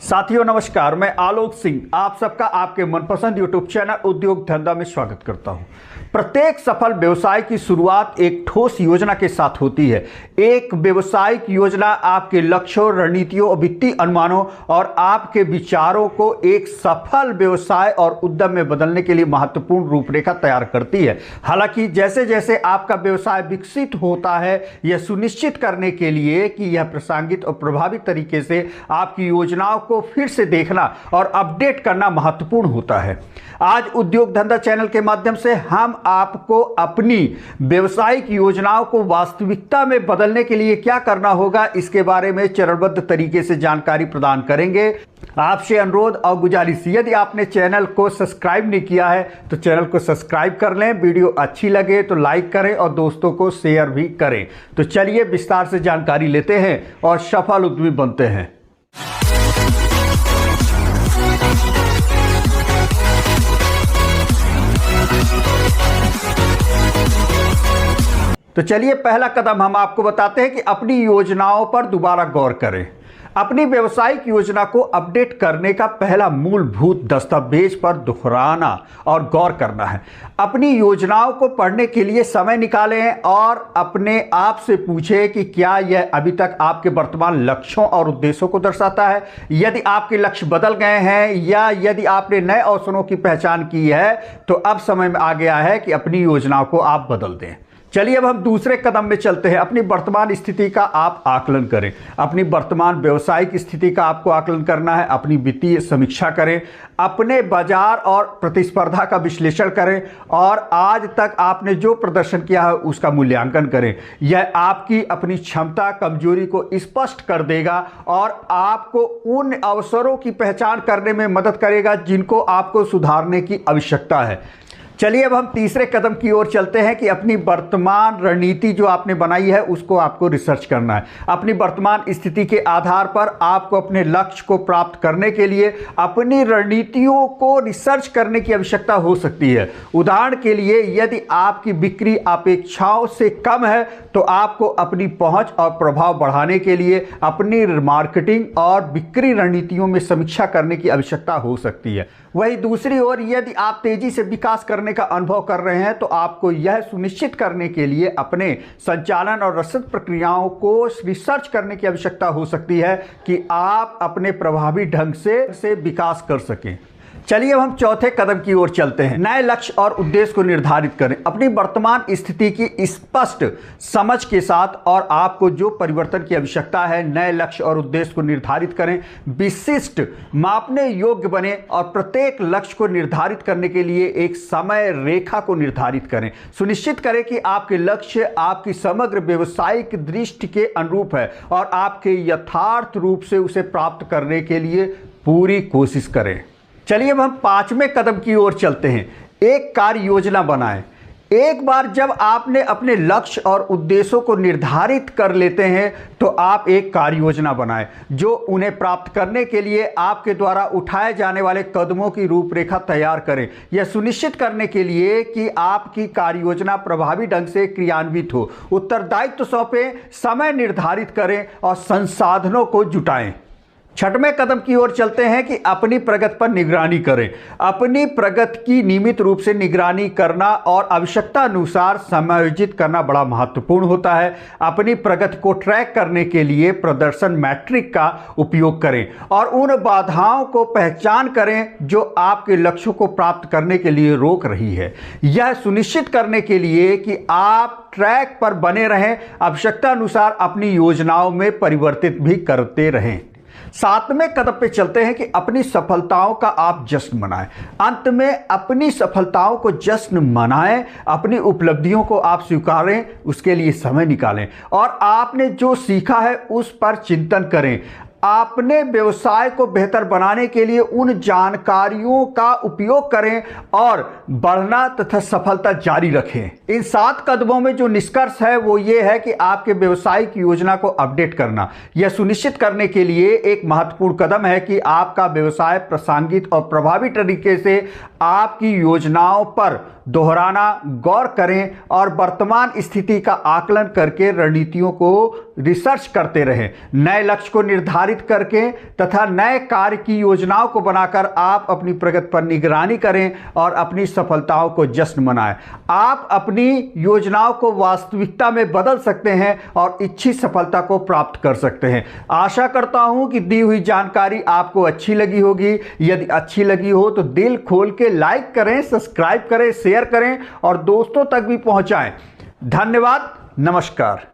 साथियों नमस्कार, मैं आलोक सिंह आप सबका आपके मनपसंद यूट्यूब चैनल उद्योग धंधा में स्वागत करता हूं। प्रत्येक सफल व्यवसाय की शुरुआत एक ठोस योजना के साथ होती है। एक व्यवसायिक योजना आपके लक्ष्यों, रणनीतियों, वित्तीय अनुमानों और आपके विचारों को एक सफल व्यवसाय और उद्यम में बदलने के लिए महत्वपूर्ण रूपरेखा तैयार करती है। हालांकि जैसे जैसे आपका व्यवसाय विकसित होता है, यह सुनिश्चित करने के लिए कि यह प्रासंगिक और प्रभावी तरीके से आपकी योजनाओं को फिर से देखना और अपडेट करना महत्वपूर्ण होता है। आज उद्योग धंधा चैनल के माध्यम से हम आपको अपनी व्यवसायिक योजनाओं को वास्तविकता में बदलने के लिए क्या करना होगा, इसके बारे में चरणबद्ध तरीके से जानकारी प्रदान करेंगे। आपसे अनुरोध और गुजारिश, यदि आपने चैनल को सब्सक्राइब नहीं किया है तो चैनल को सब्सक्राइब कर लें। वीडियो अच्छी लगे तो लाइक करें और दोस्तों को शेयर भी करें। तो चलिए विस्तार से जानकारी लेते हैं और सफल उद्यमी बनते हैं। तो चलिए पहला कदम हम आपको बताते हैं कि अपनी योजनाओं पर दोबारा गौर करें। अपनी व्यावसायिक योजना को अपडेट करने का पहला मूलभूत दस्तावेज पर दोहराना और गौर करना है। अपनी योजनाओं को पढ़ने के लिए समय निकालें और अपने आप से पूछें कि क्या यह अभी तक आपके वर्तमान लक्ष्यों और उद्देश्यों को दर्शाता है। यदि आपके लक्ष्य बदल गए हैं या यदि आपने नए अवसरों की पहचान की है तो अब समय आ गया है कि अपनी योजनाओं को आप बदल दें। चलिए अब हम दूसरे कदम में चलते हैं। अपनी वर्तमान स्थिति का आप आकलन करें। अपनी वर्तमान व्यावसायिक स्थिति का आपको आकलन करना है। अपनी वित्तीय समीक्षा करें, अपने बाजार और प्रतिस्पर्धा का विश्लेषण करें और आज तक आपने जो प्रदर्शन किया है उसका मूल्यांकन करें। यह आपकी अपनी क्षमता, कमजोरी को स्पष्ट कर देगा और आपको उन अवसरों की पहचान करने में मदद करेगा जिनको आपको सुधारने की आवश्यकता है। चलिए अब हम तीसरे कदम की ओर चलते हैं कि अपनी वर्तमान रणनीति जो आपने बनाई है उसको आपको रिसर्च करना है। अपनी वर्तमान स्थिति के आधार पर आपको अपने लक्ष्य को प्राप्त करने के लिए अपनी रणनीतियों को रिसर्च करने की आवश्यकता हो सकती है। उदाहरण के लिए, यदि आपकी बिक्री अपेक्षाओं से कम है तो आपको अपनी पहुंच और प्रभाव बढ़ाने के लिए अपनी मार्केटिंग और बिक्री रणनीतियों में समीक्षा करने की आवश्यकता हो सकती है। वहीं दूसरी ओर, यदि आप तेजी से विकास करने का अनुभव कर रहे हैं तो आपको यह सुनिश्चित करने के लिए अपने संचालन और रसद प्रक्रियाओं को रिसर्च करने की आवश्यकता हो सकती है कि आप अपने प्रभावी ढंग से विकास कर सकें। चलिए अब हम चौथे कदम की ओर चलते हैं। नए लक्ष्य और उद्देश्य को निर्धारित करें। अपनी वर्तमान स्थिति की स्पष्ट समझ के साथ और आपको जो परिवर्तन की आवश्यकता है, नए लक्ष्य और उद्देश्य को निर्धारित करें। विशिष्ट, मापने योग्य बने और प्रत्येक लक्ष्य को निर्धारित करने के लिए एक समय रेखा को निर्धारित करें। सुनिश्चित करें कि आपके लक्ष्य आपकी समग्र व्यावसायिक दृष्टि के अनुरूप है और आपके यथार्थ रूप से उसे प्राप्त करने के लिए पूरी कोशिश करें। चलिए अब हम पांचवें कदम की ओर चलते हैं। एक कार्य योजना बनाएं। एक बार जब आपने अपने लक्ष्य और उद्देश्यों को निर्धारित कर लेते हैं तो आप एक कार्य योजना बनाएं जो उन्हें प्राप्त करने के लिए आपके द्वारा उठाए जाने वाले कदमों की रूपरेखा तैयार करें। यह सुनिश्चित करने के लिए कि आपकी कार्य योजना प्रभावी ढंग से क्रियान्वित हो। उत्तरदायित्व सौंपें, समय निर्धारित करें और संसाधनों को जुटाएं। छठवें कदम की ओर चलते हैं कि अपनी प्रगति पर निगरानी करें। अपनी प्रगति की नियमित रूप से निगरानी करना और आवश्यकता अनुसार समायोजित करना बड़ा महत्वपूर्ण होता है। अपनी प्रगति को ट्रैक करने के लिए प्रदर्शन मैट्रिक का उपयोग करें और उन बाधाओं को पहचान करें जो आपके लक्ष्यों को प्राप्त करने के लिए रोक रही है। यह सुनिश्चित करने के लिए कि आप ट्रैक पर बने रहें, आवश्यकता अनुसार अपनी योजनाओं में परिवर्तित भी करते रहें। सातवें कदम पे चलते हैं कि अपनी सफलताओं का आप जश्न मनाएं। अंत में अपनी सफलताओं को जश्न मनाएं, अपनी उपलब्धियों को आप स्वीकारें, उसके लिए समय निकालें और आपने जो सीखा है उस पर चिंतन करें। अपने व्यवसाय को बेहतर बनाने के लिए उन जानकारियों का उपयोग करें और बढ़ना तथा सफलता जारी रखें। इन 7 कदमों में जो निष्कर्ष है वो ये है कि आपके व्यवसायिक योजना को अपडेट करना यह सुनिश्चित करने के लिए एक महत्वपूर्ण कदम है कि आपका व्यवसाय प्रासंगिक और प्रभावी तरीके से आपकी योजनाओं पर दोहराना, गौर करें और वर्तमान स्थिति का आकलन करके रणनीतियों को रिसर्च करते रहें, नए लक्ष्य को निर्धारित करके तथा नए कार्य की योजनाओं को बनाकर आप अपनी प्रगति पर निगरानी करें और अपनी सफलताओं को जश्न मनाएं। आप अपनी योजनाओं को वास्तविकता में बदल सकते हैं और इच्छित सफलता को प्राप्त कर सकते हैं। आशा करता हूं कि दी हुई जानकारी आपको अच्छी लगी होगी। यदि अच्छी लगी हो तो दिल खोल के लाइक करें, सब्सक्राइब करें, शेयर करें और दोस्तों तक भी पहुंचाएं। धन्यवाद। नमस्कार।